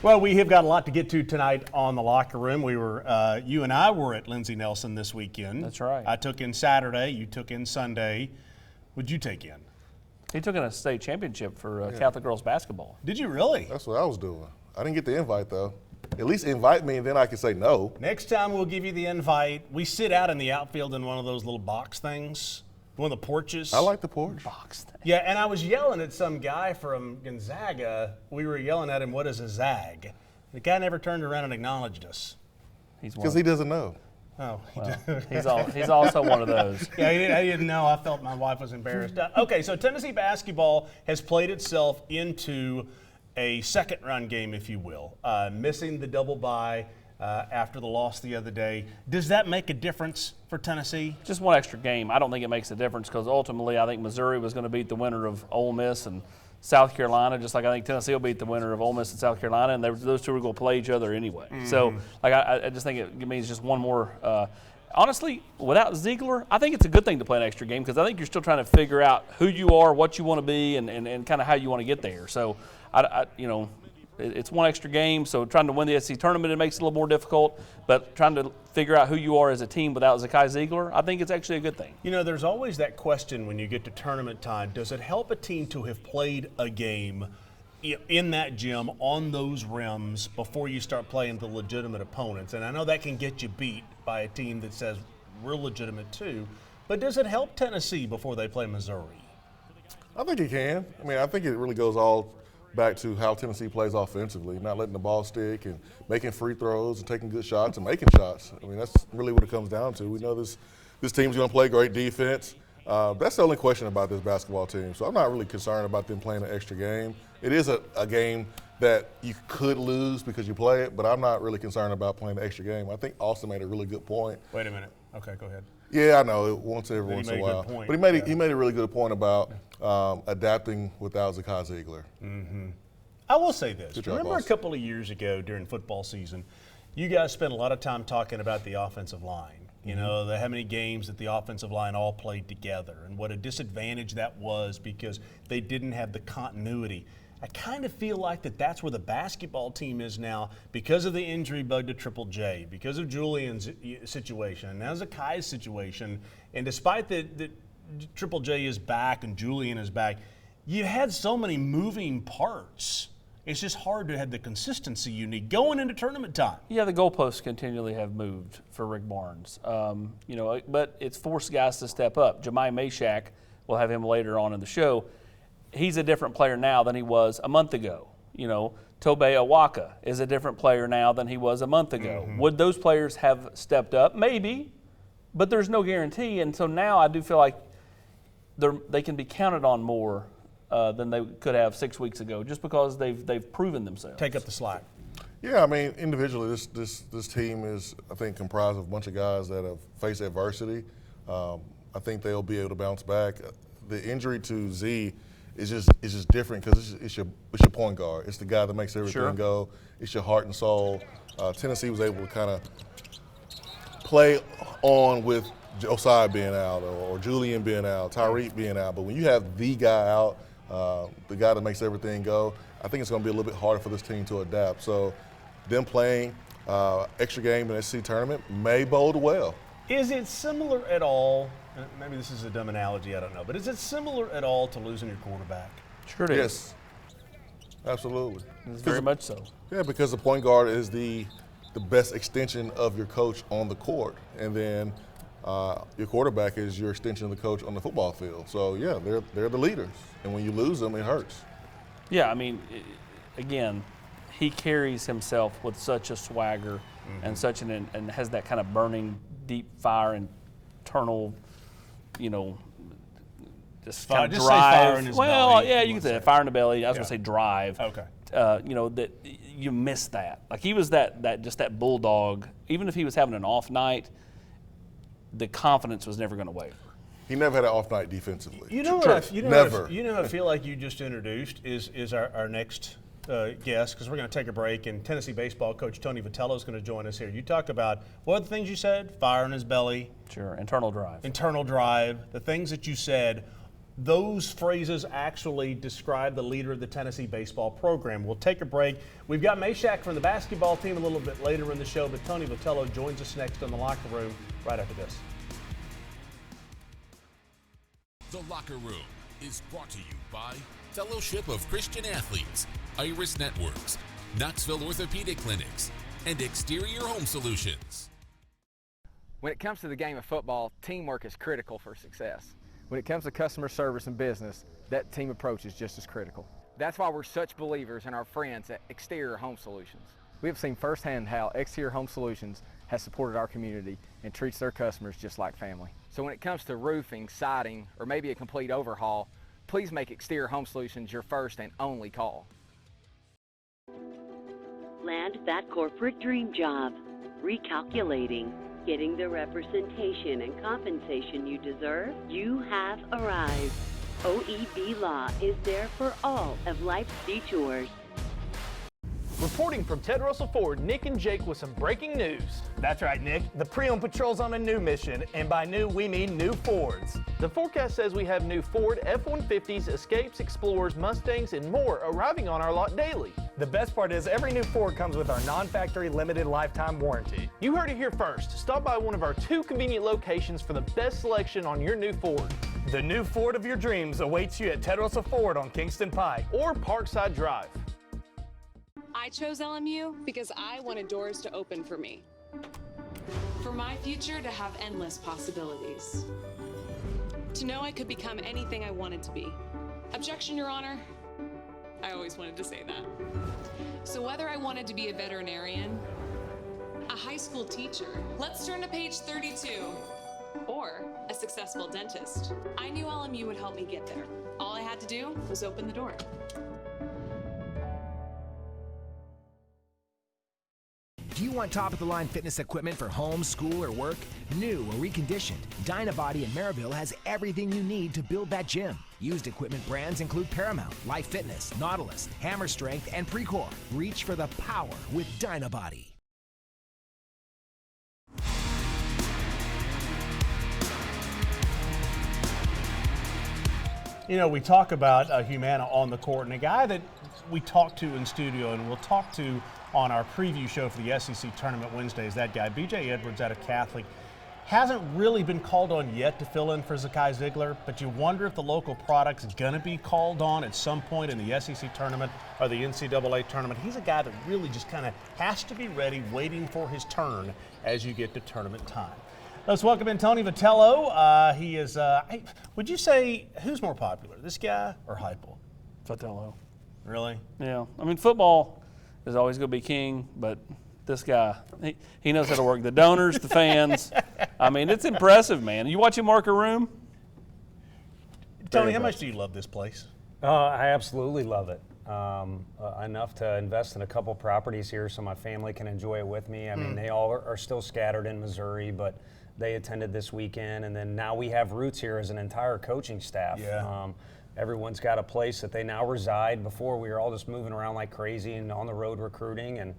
Well, we have got a lot to get to tonight on the locker room. You and I were at Lindsey Nelson this weekend. That's right. I took in Saturday. You took in Sunday. What'd you take in? He took in a state championship for Catholic girls basketball. Did you really? That's what I was doing. I didn't get the invite, though. At least invite me, and then I can say no. Next time we'll give you the invite. We sit out in the outfield in one of those little box things, one of the porches. I like the porch. Box thing. Yeah, and I was yelling at some guy from Gonzaga. We were yelling at him, what is a zag? The guy never turned around and acknowledged us. Because he doesn't know. Oh, well, he's also one of those. Yeah, I didn't know. I felt my wife was embarrassed. Okay, so Tennessee basketball has played itself into a second run game, if you will, missing the double bye after the loss the other day. Does that make a difference for Tennessee? Just one extra game. I don't think it makes a difference because ultimately I think Missouri was going to beat the winner of Ole Miss and South Carolina, just like I think Tennessee will beat the winner of Ole Miss and South Carolina, and those two are going to play each other anyway. Mm-hmm. So, I just think it means just one more. Honestly, without Ziegler, I think it's a good thing to play an extra game because I think you're still trying to figure out who you are, what you want to be, and kind of how you want to get there. So, it's one extra game, so trying to win the SEC tournament, it makes it a little more difficult, but trying to figure out who you are as a team without Zakai Ziegler, I think it's actually a good thing. You know, there's always that question when you get to tournament time, does it help a team to have played a game in that gym on those rims before you start playing the legitimate opponents? And I know that can get you beat by a team that says we're legitimate too, but does it help Tennessee before they play Missouri? I think it can. I mean, I think it really goes all back to how Tennessee plays offensively, not letting the ball stick and making free throws and taking good shots and making shots. I mean, that's really what it comes down to. We know this team's going to play great defense. That's the only question about this basketball team. So I'm not really concerned about them playing an extra game. It is a game that you could lose because you play it, but I'm not really concerned about playing the extra game. I think Austin made a really good point. Wait a minute. Okay, go ahead. Yeah, I know. Once every once in a while. But he made a really good point about adapting without Zakai Ziegler. Mm-hmm. I will say this. Good job, Remember Austin. a couple of years ago during football season, you guys spent a lot of time talking about the offensive line. You know, how many games that the offensive line all played together and what a disadvantage that was because they didn't have the continuity. I kind of feel like that's where the basketball team is now because of the injury bug to Triple J, because of Julian's situation, and now Zakai's situation. And despite that Triple J is back and Julian is back, you had so many moving parts. It's just hard to have the consistency you need going into tournament time. Yeah, the goalposts continually have moved for Rick Barnes. But it's forced guys to step up. Jahmai Meshach, we'll have him later on in the show. He's a different player now than he was a month ago. You know, Tobey Awaka is a different player now than he was a month ago. Mm-hmm. Would those players have stepped up? Maybe, but there's no guarantee. And so now I do feel like they can be counted on more than they could have 6 weeks ago, just because they've proven themselves. Take up the slack. Yeah, I mean, individually, this team is, I think, comprised of a bunch of guys that have faced adversity. I think they'll be able to bounce back. The injury to Z is just different because it's your point guard. It's the guy that makes everything go. It's your heart and soul. Tennessee was able to kind of play on with Josiah being out or Julian being out, Tyreek being out. But when you have the guy out, the guy that makes everything go, I think it's going to be a little bit harder for this team to adapt. So them playing extra game in the SEC tournament may bode well. Is it similar at all? Maybe this is a dumb analogy, I don't know. But is it similar at all to losing your quarterback? Sure it is. Yes, absolutely. It's very much so. Yeah, because the point guard is the best extension of your coach on the court. And then your quarterback is your extension of the coach on the football field. So, yeah, they're the leaders. And when you lose them, it hurts. Yeah, I mean, again, he carries himself with such a swagger and such and has that kind of burning, deep fire, internal, just kind of drive. Say fire in his belly. Yeah, you can say fire in the belly. I was going to say drive. Okay. That you miss that. Like he was that bulldog. Even if he was having an off night, the confidence was never going to waver. He never had an off night defensively. You know what? Never. You know what I feel like you just introduced is our next guest, because we're going to take a break, and Tennessee baseball coach Tony Vitello is going to join us here. You talk about what are the things you said? Fire in his belly. Sure. Internal drive. Internal drive. The things that you said. those phrases actually describe the leader of the Tennessee baseball program. We'll take a break. We've got Meshach from the basketball team a little bit later in the show, but Tony Vitello joins us next in the locker room right after this. The Locker Room is brought to you by Fellowship of Christian Athletes, Iris Networks, Knoxville Orthopedic Clinics, and Exterior Home Solutions. When it comes to the game of football, teamwork is critical for success. When it comes to customer service and business, that team approach is just as critical. That's why we're such believers in our friends at Exterior Home Solutions. We have seen firsthand how Exterior Home Solutions has supported our community and treats their customers just like family. So when it comes to roofing, siding, or maybe a complete overhaul, please make Exterior Home Solutions your first and only call. Land that corporate dream job. Recalculating. Getting the representation and compensation you deserve? You have arrived. OEB Law is there for all of life's detours. Reporting from Ted Russell Ford, Nick and Jake with some breaking news. That's right, Nick. The pre-owned patrol's on a new mission, and by new, we mean new Fords. The forecast says we have new Ford F-150s, Escapes, Explorers, Mustangs, and more arriving on our lot daily. The best part is every new Ford comes with our non-factory limited lifetime warranty. You heard it here first. Stop by one of our 2 convenient locations for the best selection on your new Ford. The new Ford of your dreams awaits you at Ted Russell Ford on Kingston Pike or Parkside Drive. I chose LMU because I wanted doors to open for me. For my future to have endless possibilities. To know I could become anything I wanted to be. Objection, Your Honor. I always wanted to say that. So whether I wanted to be a veterinarian, a high school teacher, let's turn to page 32, or a successful dentist, I knew LMU would help me get there. All I had to do was open the door. Do you want top-of-the-line fitness equipment for home, school, or work? New or reconditioned, Dynabody in Maryville has everything you need to build that gym. Used equipment brands include Paramount, Life Fitness, Nautilus, Hammer Strength, and Precor. Reach for the power with Dynabody. You know, we talk about Humana on the court, and a guy that we talk to in studio and we'll talk to on our preview show for the SEC Tournament Wednesday is that guy, B.J. Edwards out of Catholic. Hasn't really been called on yet to fill in for Zakai Ziegler, but you wonder if the local product's going to be called on at some point in the SEC Tournament or the NCAA Tournament. He's a guy that really just kind of has to be ready, waiting for his turn as you get to tournament time. Let's welcome in Tony Vitello. He is, would you say, who's more popular, this guy or Heupel? Vitello. Really? Yeah. I mean, football is always going to be king, but this guy, he knows how to work the donors, the fans. I mean, it's impressive, man. You watch him work a room? Tony, how much do you love this place? I absolutely love it. Enough to invest in a couple properties here so my family can enjoy it with me. I mean, they all are still scattered in Missouri, but they attended this weekend. And then now we have roots here as an entire coaching staff. Yeah. Everyone's got a place that they now reside. Before, we were all just moving around like crazy and on the road recruiting. And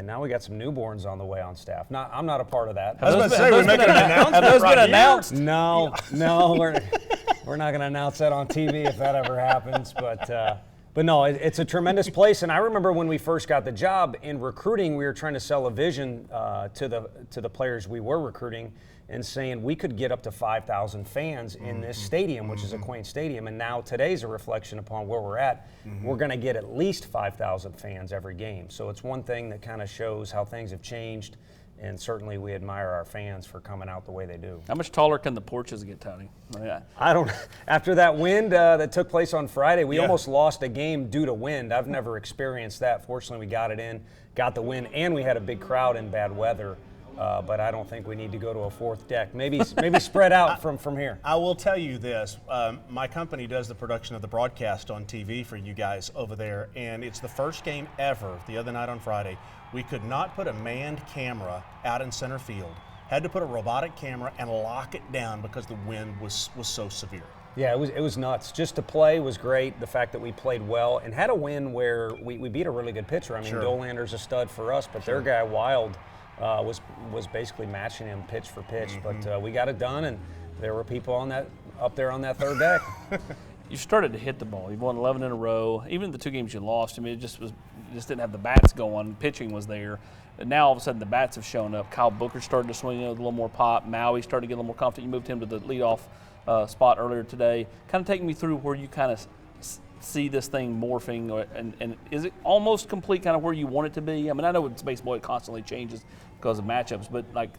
now we got some newborns on the way on staff. I'm not a part of that. I was about to say, we're making an announcement. Have those been announced? No, we're not going to announce that on TV if that ever happens. But no, it's a tremendous place. And I remember when we first got the job in recruiting, we were trying to sell a vision to the players we were recruiting and saying we could get up to 5,000 fans in this stadium, which is a quaint stadium. And now today's a reflection upon where we're at. We're going to get at least 5,000 fans every game. So it's one thing that kind of shows how things have changed. And certainly we admire our fans for coming out the way they do. How much taller can the porches get, Tony? Yeah. I don't. After that wind that took place on Friday, we almost lost a game due to wind. I've never experienced that. Fortunately, we got it in, got the win, and we had a big crowd in bad weather. But I don't think we need to go to a fourth deck. Maybe spread out from here. I will tell you this. My company does the production of the broadcast on TV for you guys over there, and it's the first game ever, the other night on Friday. We could not put a manned camera out in center field. Had to put a robotic camera and lock it down because the wind was so severe. Yeah, it was nuts. Just to play was great. The fact that we played well and had a win where we beat a really good pitcher. I mean, Dolander's a stud for us, but their guy, Wild, was basically matching him pitch for pitch. But we got it done, and there were people up there on that third deck. You started to hit the ball. You've won 11 in a row. Even the 2 games you lost, I mean, it just didn't have the bats going. Pitching was there. And now all of a sudden the bats have shown up. Kyle Booker started to swing with a little more pop. Maui started to get a little more confident. You moved him to the leadoff spot earlier today. Kind of take me through where you kind of see this thing morphing, and is it almost complete kind of where you want it to be? I mean, I know it's baseball, it constantly changes because of matchups, but like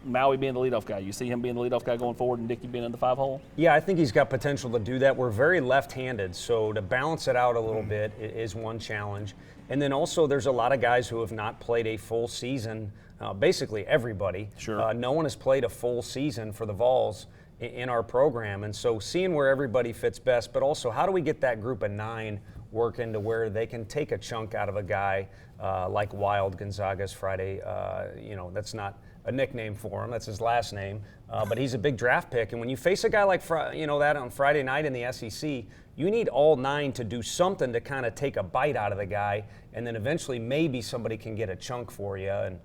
Maui being the leadoff guy, you see him being the leadoff guy going forward and Dickey being in the 5-hole? Yeah, I think he's got potential to do that. We're very left-handed, so to balance it out a little bit is one challenge. And then also there's a lot of guys who have not played a full season, basically everybody. Sure. No one has played a full season for the Vols in our program, and so seeing where everybody fits best, but also how do we get that group of 9 working to where they can take a chunk out of a guy like Wild Gonzaga's Friday. That's not a nickname for him, that's his last name, but he's a big draft pick, and when you face a guy like that on Friday night in the SEC, you need all 9 to do something to kind of take a bite out of the guy, and then eventually maybe somebody can get a chunk for you. And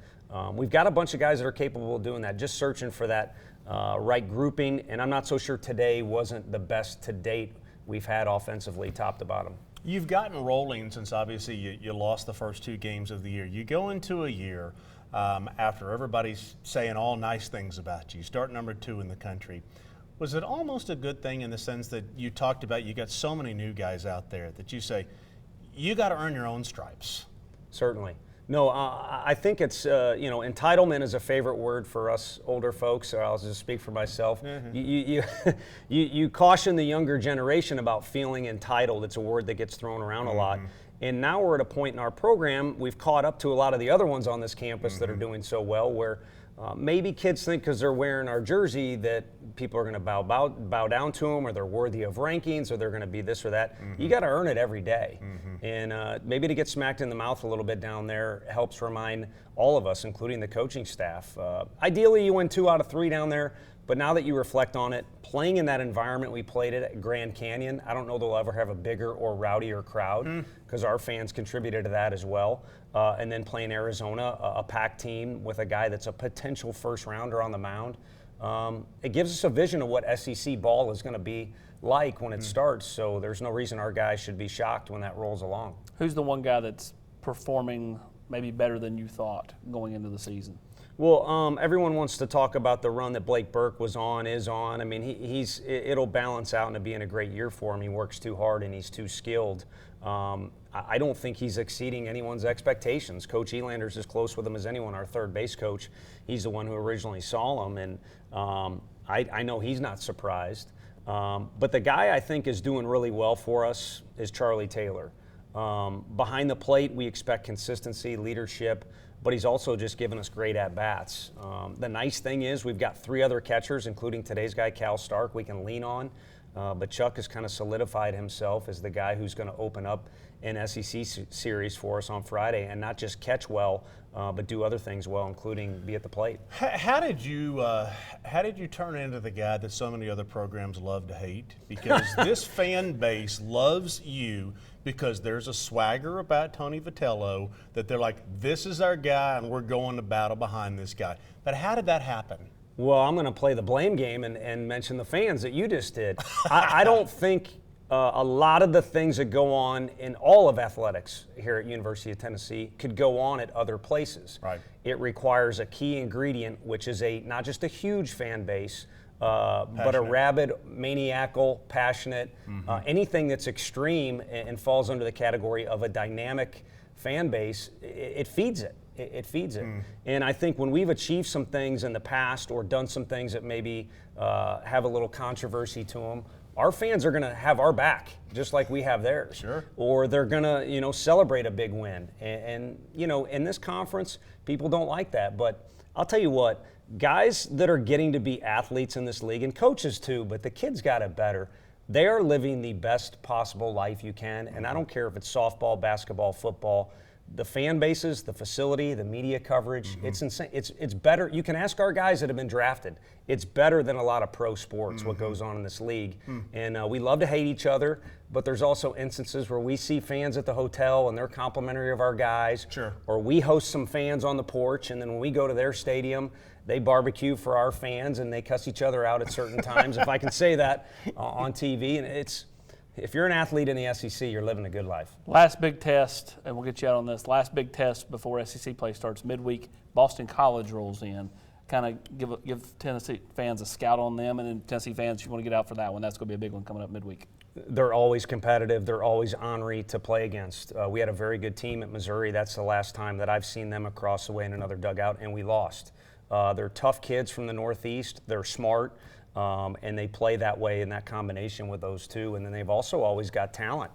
we've got a bunch of guys that are capable of doing that, just searching for that right grouping, and I'm not so sure today wasn't the best to date we've had offensively, top to bottom. You've gotten rolling since obviously you lost the first 2 games of the year. You go into a year after everybody's saying all nice things about you. You start number 2 in the country. Was it almost a good thing in the sense that you talked about you got so many new guys out there that you say, you got to earn your own stripes? Certainly. No, I think it's, entitlement is a favorite word for us older folks, so I'll just speak for myself. Mm-hmm. You caution the younger generation about feeling entitled. It's a word that gets thrown around a lot. And now we're at a point in our program, we've caught up to a lot of the other ones on this campus that are doing so well, where maybe kids think because they're wearing our jersey that people are going to bow down to them, or they're worthy of rankings, or they're going to be this or that. You got to earn it every day. And maybe to get smacked in the mouth a little bit down there helps remind all of us, including the coaching staff. Ideally, you win 2 out of 3 down there, but now that you reflect on it, playing in that environment we played at Grand Canyon, I don't know they'll ever have a bigger or rowdier crowd because our fans contributed to that as well. And then playing Arizona, a packed team with a guy that's a potential first rounder on the mound. It gives us a vision of what SEC ball is going to be like when it starts, so there's no reason our guys should be shocked when that rolls along. Who's the one guy that's performing maybe better than you thought going into the season? Well, everyone wants to talk about the run that Blake Burke is on. I mean, it'll balance out into being a great year for him. He works too hard and he's too skilled. I don't think he's exceeding anyone's expectations. Coach Elander's as close with him as anyone, our third base coach. He's the one who originally saw him, and I know he's not surprised. But the guy I think is doing really well for us is Charlie Taylor. Behind the plate, we expect consistency, leadership, but he's also just given us great at-bats. The nice thing is we've got 3 other catchers, including today's guy, Cal Stark, we can lean on. But Chuck has kind of solidified himself as the guy who's going to open up an SEC series for us on Friday and not just catch well, but do other things well, including be at the plate. How did you turn into the guy that so many other programs love to hate? Because this fan base loves you because there's a swagger about Tony Vitello that they're like, this is our guy and we're going to battle behind this guy. But how did that happen? Well, I'm going to play the blame game and mention the fans that you just did. I don't think a lot of the things that go on in all of athletics here at University of Tennessee could go on at other places. Right. It requires a key ingredient, which is not just a huge fan base, but a rabid, maniacal, passionate, anything that's extreme and falls under the category of a dynamic fan base, it feeds it. It feeds it. And I think when we've achieved some things in the past or done some things that maybe have a little controversy to them, our fans are going to have our back just like we have theirs. Sure. Or they're going to, celebrate a big win. And, in this conference, people don't like that. But I'll tell you what, guys that are getting to be athletes in this league, and coaches too, but the kids got it better. They are living the best possible life you can. And I don't care if it's softball, basketball, football. the fan bases, the facility, the media coverage, it's insane. It's better. You can ask our guys that have been drafted. It's better than a lot of pro sports, what goes on in this league. And we love to hate each other, but there's also instances where we see fans at the hotel and they're complimentary of our guys. Sure. Or we host some fans on the porch, and then when we go to their stadium, they barbecue for our fans and they cuss each other out at certain times, if I can say that on TV. And if you're an athlete in the SEC, you're living a good life. Last big test, and we'll get you out on this, last big test before SEC play starts midweek. Boston College rolls in. Kind of give Tennessee fans a scout on them, and then Tennessee fans, you want to get out for that one. That's going to be a big one coming up midweek. They're always competitive. They're always ornery to play against. We had a very good team at Missouri. That's the last time that I've seen them across the way in another dugout, and we lost. They're tough kids from the Northeast. They're smart. And they play that way in that combination with those two. And then they've also always got talent.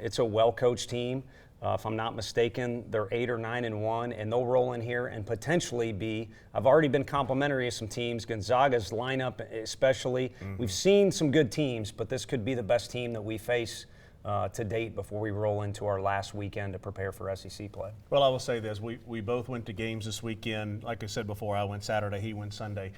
It's a well-coached team. If I'm not mistaken, they're 8 or 9-1, and they'll roll in here and potentially be. I've already been complimentary of some teams, Gonzaga's lineup especially. We've seen some good teams, but this could be the best team that we face to date before we roll into our last weekend to prepare for SEC play. Well, I will say this. We both went to games this weekend. Like I said before, I went Saturday, he went Sunday.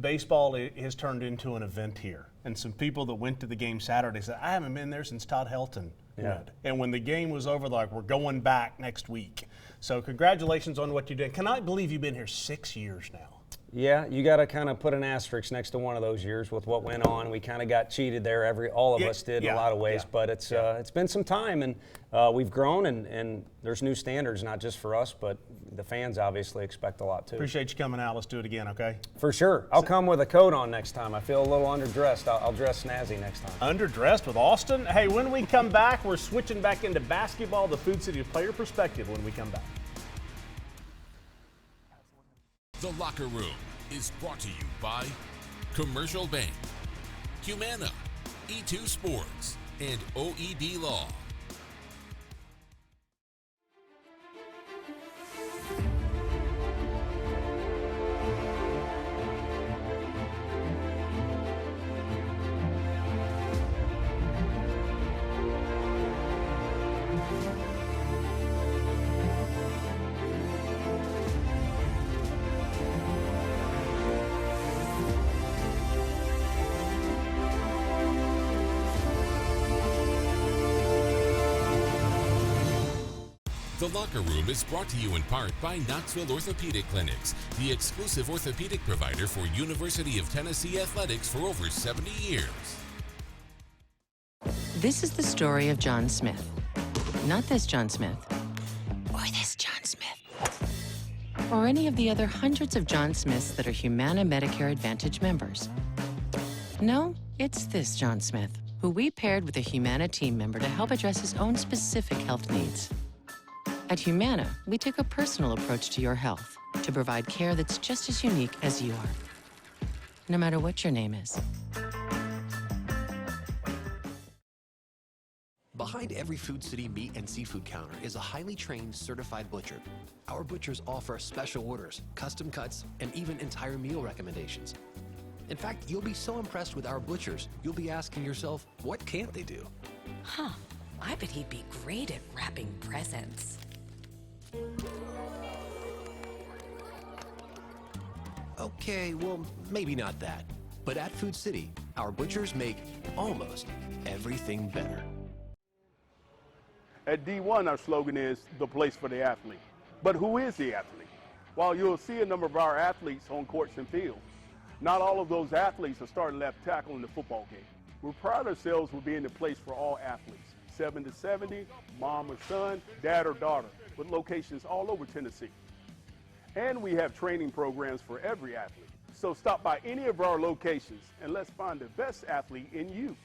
Baseball has turned into an event here. And some people that went to the game Saturday said, I haven't been there since Todd Helton went. And when the game was over, they're like, we're going back next week. So congratulations on what you did. Can I believe you've been here 6 years now? Yeah, you got to kind of put an asterisk next to one of those years with what went on. We kind of got cheated there. All of us did in a lot of ways, but it's been some time, and we've grown, and there's new standards, not just for us, but the fans obviously expect a lot too. Appreciate you coming out. Let's do it again, okay? For sure. I'll come with a coat on next time. I feel a little underdressed. I'll dress snazzy next time. Underdressed with Austin? Hey, when we come back, we're switching back into basketball, the Food City Player Perspective when we come back. The Locker Room is brought to you by Commercial Bank, Humana, E2 Sports, and OEB Law. The Locker Room is brought to you in part by Knoxville Orthopedic Clinics, the exclusive orthopedic provider for University of Tennessee athletics for over 70 years. This is the story of John Smith. Not this John Smith, or this John Smith, or any of the other hundreds of John Smiths that are Humana Medicare Advantage members. No, it's this John Smith, who we paired with a Humana team member to help address his own specific health needs. At Humana, we take a personal approach to your health to provide care that's just as unique as you are, no matter what your name is. Behind every Food City meat and seafood counter is a highly trained, certified butcher. Our butchers offer special orders, custom cuts, and even entire meal recommendations. In fact, you'll be so impressed with our butchers, you'll be asking yourself, what can't they do? Huh, I bet he'd be great at wrapping presents. Okay, well, maybe not that. But at Food City, our butchers make almost everything better. At D1, our slogan is the place for the athlete. But who is the athlete? While you'll see a number of our athletes on courts and fields, not all of those athletes are starting left tackle in the football game. We pride ourselves with being the place for all athletes, 7 to 70, mom or son, dad or daughter, with locations all over Tennessee. And we have training programs for every athlete. So stop by any of our locations and let's find the best athlete in you.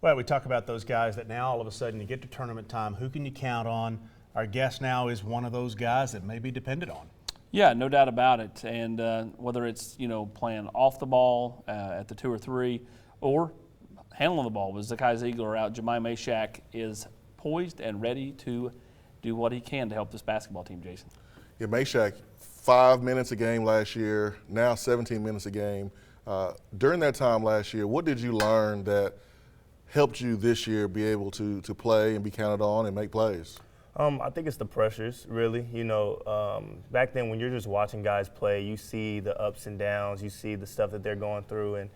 Well, we talk about those guys that now all of a sudden you get to tournament time. Who can you count on? Our guest now is one of those guys that may be depended on. Yeah, no doubt about it. And whether it's, playing off the ball at the 2 or 3 or handling the ball with Zakai Ziegler out, Jahmai Meshach is poised and ready to do what he can to help this basketball team, Jason. Yeah, Meshach, 5 minutes a game last year, now 17 minutes a game. During that time last year, what did you learn that helped you this year be able to play and be counted on and make plays? I think it's the pressures, really. Back then when you're just watching guys play, you see the ups and downs, you see the stuff that they're going through and,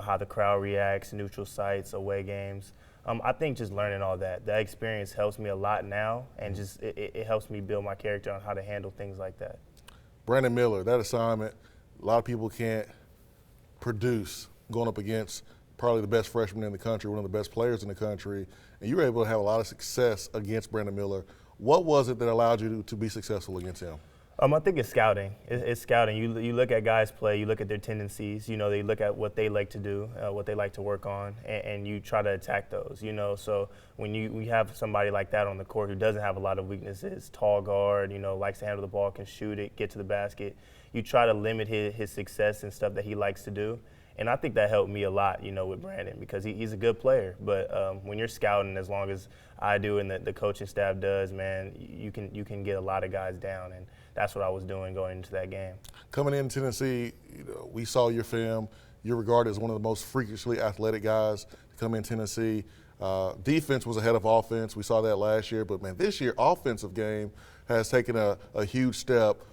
how the crowd reacts, neutral sites, away games. I think just learning all that experience helps me a lot now, and just it helps me build my character on how to handle things like that. Brandon Miller, that assignment, a lot of people can't produce going up against probably the best freshman in the country, one of the best players in the country, and you were able to have a lot of success against Brandon Miller. What was it that allowed you to be successful against him? I think it's scouting. It's scouting. You look at guys play, you look at their tendencies, they look at what they like to do, what they like to work on, and you try to attack those, So when we have somebody like that on the court who doesn't have a lot of weaknesses, tall guard, likes to handle the ball, can shoot it, get to the basket, you try to limit his success and stuff that he likes to do. And I think that helped me a lot, with Brandon, because he's a good player. But when you're scouting, as long as I do and the coaching staff does, man, you can get a lot of guys down. And that's what I was doing going into that game. Coming in Tennessee, we saw your film. You're regarded as one of the most freakishly athletic guys to come in Tennessee. Defense was ahead of offense. We saw that last year. But, man, this year, offensive game has taken a huge step.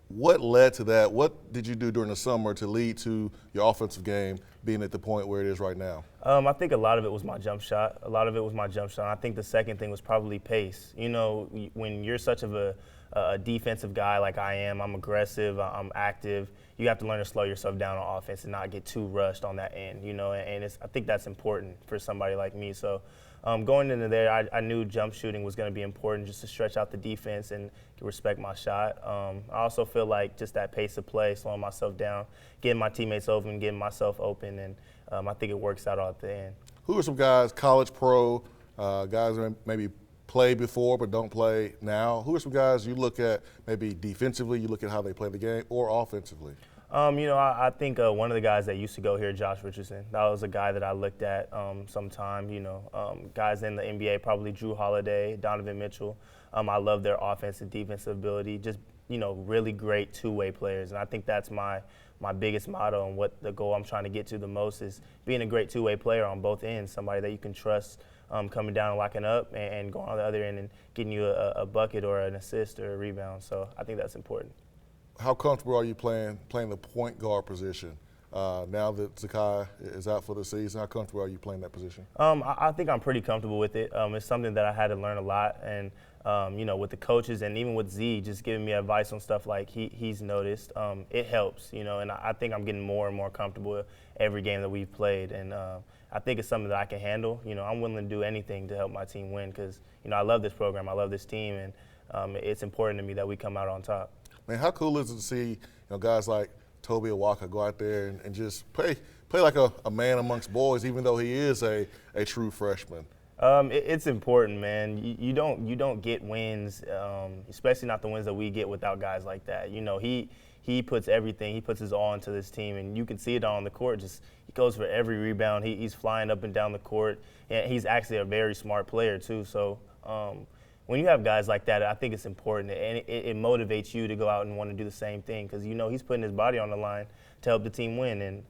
What led to that? What did you do during the summer to lead to your offensive game being at the point where it is right now? I think a lot of it was my jump shot. I think the second thing was probably pace. When you're such of a defensive guy like I am, I'm aggressive, I'm active, you have to learn to slow yourself down on offense and not get too rushed on that end, and I think that's important for somebody like me. So going into there, I knew jump shooting was going to be important just to stretch out the defense and respect my shot. I also feel like just that pace of play, slowing myself down, getting my teammates open, getting myself open, and I think it works out all at the end. Who are some guys, college, pro, guys that maybe play before but don't play now? Who are some guys you look at maybe defensively, you look at how they play the game, or offensively? I think one of the guys that used to go here, Josh Richardson, that was a guy that I looked at sometime. Guys in the NBA, probably Drew Holiday, Donovan Mitchell. I love their offensive and defensive ability, just, really great two-way players. And I think that's my biggest motto and what the goal I'm trying to get to the most is being a great two-way player on both ends, somebody that you can trust coming down and locking up and going on the other end and getting you a bucket or an assist or a rebound. So I think that's important. How comfortable are you playing the point guard position? Now that Zakai is out for the season, how comfortable are you playing that position? I think I'm pretty comfortable with it. It's something that I had to learn a lot, and with the coaches and even with Z just giving me advice on stuff like he's noticed, it helps, and I think I'm getting more and more comfortable every game that we've played, and I think it's something that I can handle. I'm willing to do anything to help my team win because, I love this program, I love this team, and it's important to me that we come out on top. Man, how cool is it to see guys like Toby Awaka go out there and just play like a man amongst boys, even though he is a true freshman? It's important, man. You don't get wins, especially not the wins that we get without guys like that. He puts everything, he puts his all into this team, and you can see it on the court. Just he goes for every rebound. He's flying up and down the court, and he's actually a very smart player too. So when you have guys like that, I think it's important, and it motivates you to go out and want to do the same thing because he's putting his body on the line to help the team win, and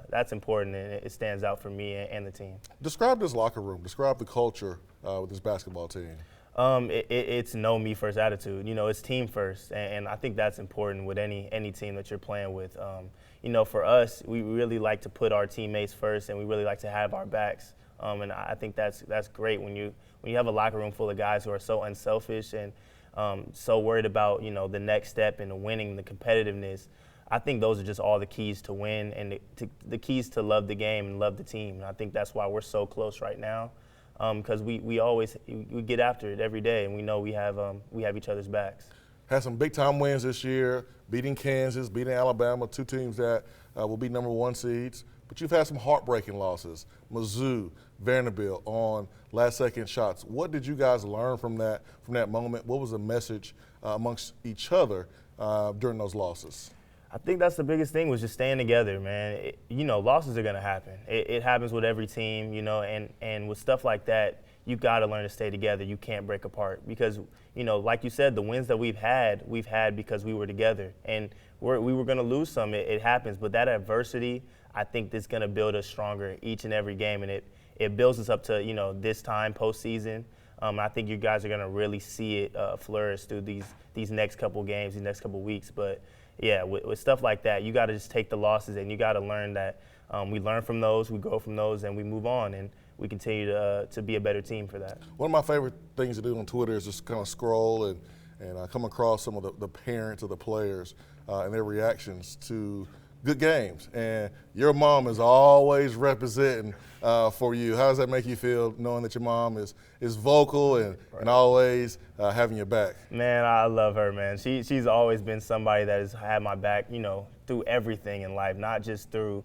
that's important, and it stands out for me and the team. Describe this locker room. Describe the culture with this basketball team. It's know me first attitude. It's team first, and I think that's important with any team that you're playing with. For us, we really like to put our teammates first, and we really like to have our backs. And I think that's great when you have a locker room full of guys who are so unselfish and so worried about the next step and winning, the competitiveness. I think those are just all the keys to win and the keys to love the game and love the team. And I think that's why we're so close right now because we get after it every day and we know we have each other's backs. Had some big time wins this year, beating Kansas, beating Alabama, two teams that will be number one seeds. But you've had some heartbreaking losses. Mizzou, Vanderbilt on last-second shots. What did you guys learn from that moment? What was the message amongst each other during those losses? I think that's the biggest thing was just staying together, man. Losses are going to happen. It happens with every team, and with stuff like that, you got to learn to stay together. You can't break apart because, you know, like you said, the wins that we've had because we were together. And we were going to lose some. It happens. But that adversity, I think, is going to build us stronger each and every game. And it builds us up to, you know, this time postseason. I think you guys are going to really see it flourish through these next couple games, these next couple weeks. But, yeah, with stuff like that, you got to just take the losses and you got to learn that we learn from those, we grow from those, and we move on. And we continue to be a better team for that. One of my favorite things to do on Twitter is just kind of scroll and come across some of the parents of the players and their reactions to good games. And your mom is always representing for you. How does that make you feel, knowing that your mom is vocal and always having your back? Man, I love her, man. She's always been somebody that has had my back, you know, through everything in life, not just through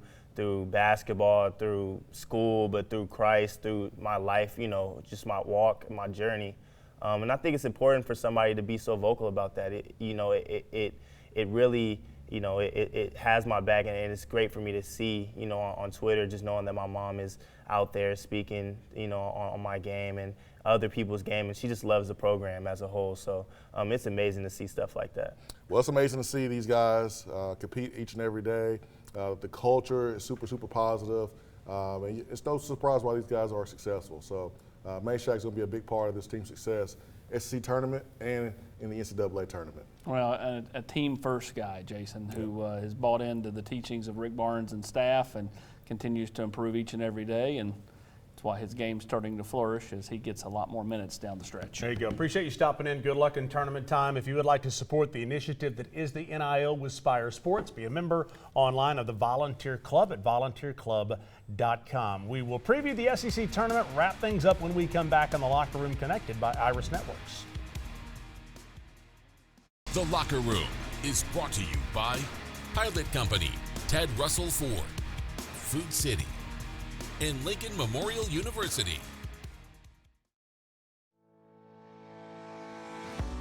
basketball, through school, but through Christ, through my life, you know, just my walk, my journey. And I think it's important for somebody to be so vocal about that. It really, you know, it has my back, and it's great for me to see, you know, on Twitter, just knowing that my mom is out there speaking, you know, on my game and other people's game, and she just loves the program as a whole. So it's amazing to see stuff like that. Well, it's amazing to see these guys compete each and every day. The culture is super, super positive. And it's no surprise why these guys are successful. So Meshach's going to be a big part of this team's success, SEC tournament and in the NCAA tournament. Well, a team-first guy, Jason, who has bought into the teachings of Rick Barnes and staff and continues to improve each and every day. And that's why his game's starting to flourish as he gets a lot more minutes down the stretch. There you go. Appreciate you stopping in. Good luck in tournament time. If you would like to support the initiative that is the NIL with Spire Sports, be a member online of the Volunteer Club at volunteerclub.com. We will preview the SEC tournament, wrap things up when we come back on the Locker Room Connected by Iris Networks. The Locker Room is brought to you by Pilot Company, Ted Russell Ford, Food City, and Lincoln Memorial University.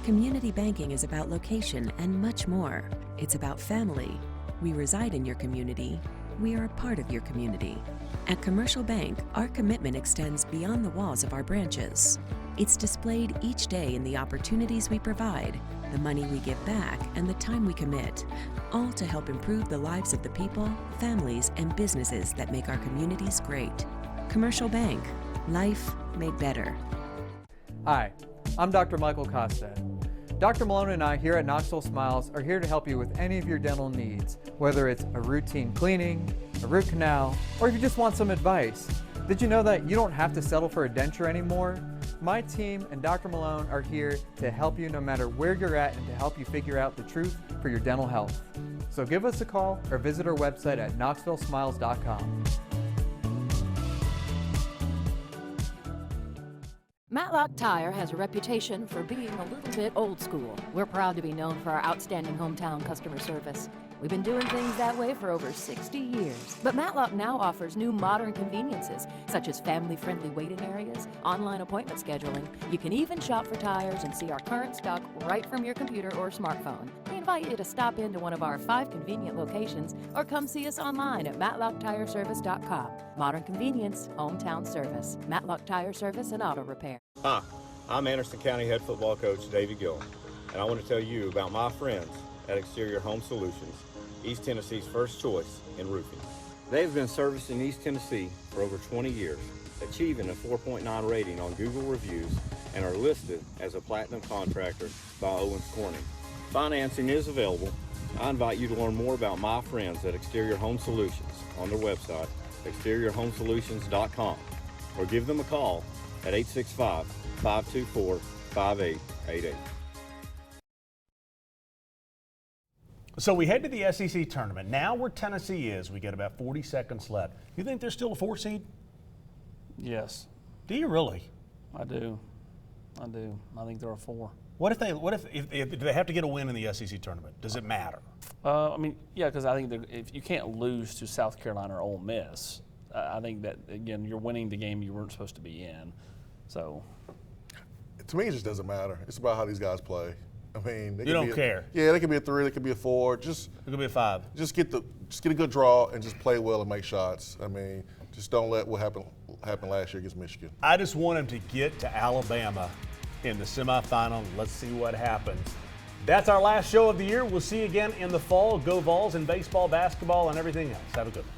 Community banking is about location and much more. It's about family. We reside in your community. We are a part of your community. At Commercial Bank, our commitment extends beyond the walls of our branches. It's displayed each day in the opportunities we provide, the money we give back, and the time we commit, all to help improve the lives of the people, families, and businesses that make our communities great. Commercial Bank, life made better. Hi, I'm Dr. Michael Costa. Dr. Malone and I here at Knoxville Smiles are here to help you with any of your dental needs, whether it's a routine cleaning, a root canal, or if you just want some advice. Did you know that you don't have to settle for a denture anymore? My team and Dr. Malone are here to help you no matter where you're at and to help you figure out the truth for your dental health. So give us a call or visit our website at knoxvillesmiles.com. Matlock Tire has a reputation for being a little bit old school. We're proud to be known for our outstanding hometown customer service. We've been doing things that way for over 60 years. But Matlock now offers new modern conveniences, such as family-friendly waiting areas, online appointment scheduling. You can even shop for tires and see our current stock right from your computer or smartphone. We invite you to stop into one of our 5 convenient locations or come see us online at matlocktireservice.com. Modern convenience, hometown service. Matlock Tire Service and Auto Repair. Hi, I'm Anderson County head football coach David Gill, and I want to tell you about my friends at Exterior Home Solutions, East Tennessee's first choice in roofing. They've been servicing East Tennessee for over 20 years, achieving a 4.9 rating on Google reviews, and are listed as a platinum contractor by Owens Corning. Financing is available. I invite you to learn more about my friends at Exterior Home Solutions on their website, exteriorhomesolutions.com, or give them a call at 865-524-5888. So we head to the SEC tournament. Now where Tennessee is, we get about 40 seconds left. You think they're still a 4 seed? Yes. Do you really? I do. I think they're a 4. What if they have to get a win in the SEC tournament? Does it matter? I mean, yeah, because I think if you can't lose to South Carolina or Ole Miss, I think that, again, you're winning the game you weren't supposed to be in. So, to me, it just doesn't matter. It's about how these guys play. I mean, you don't care. Yeah, they could be a 3, they could be a 4. It could be a 5. Just get a good draw and just play well and make shots. I mean, just don't let what happened happened last year against Michigan. I just want him to get to Alabama in the semifinal. Let's see what happens. That's our last show of the year. We'll see you again in the fall. Go Vols in baseball, basketball, and everything else. Have a good one.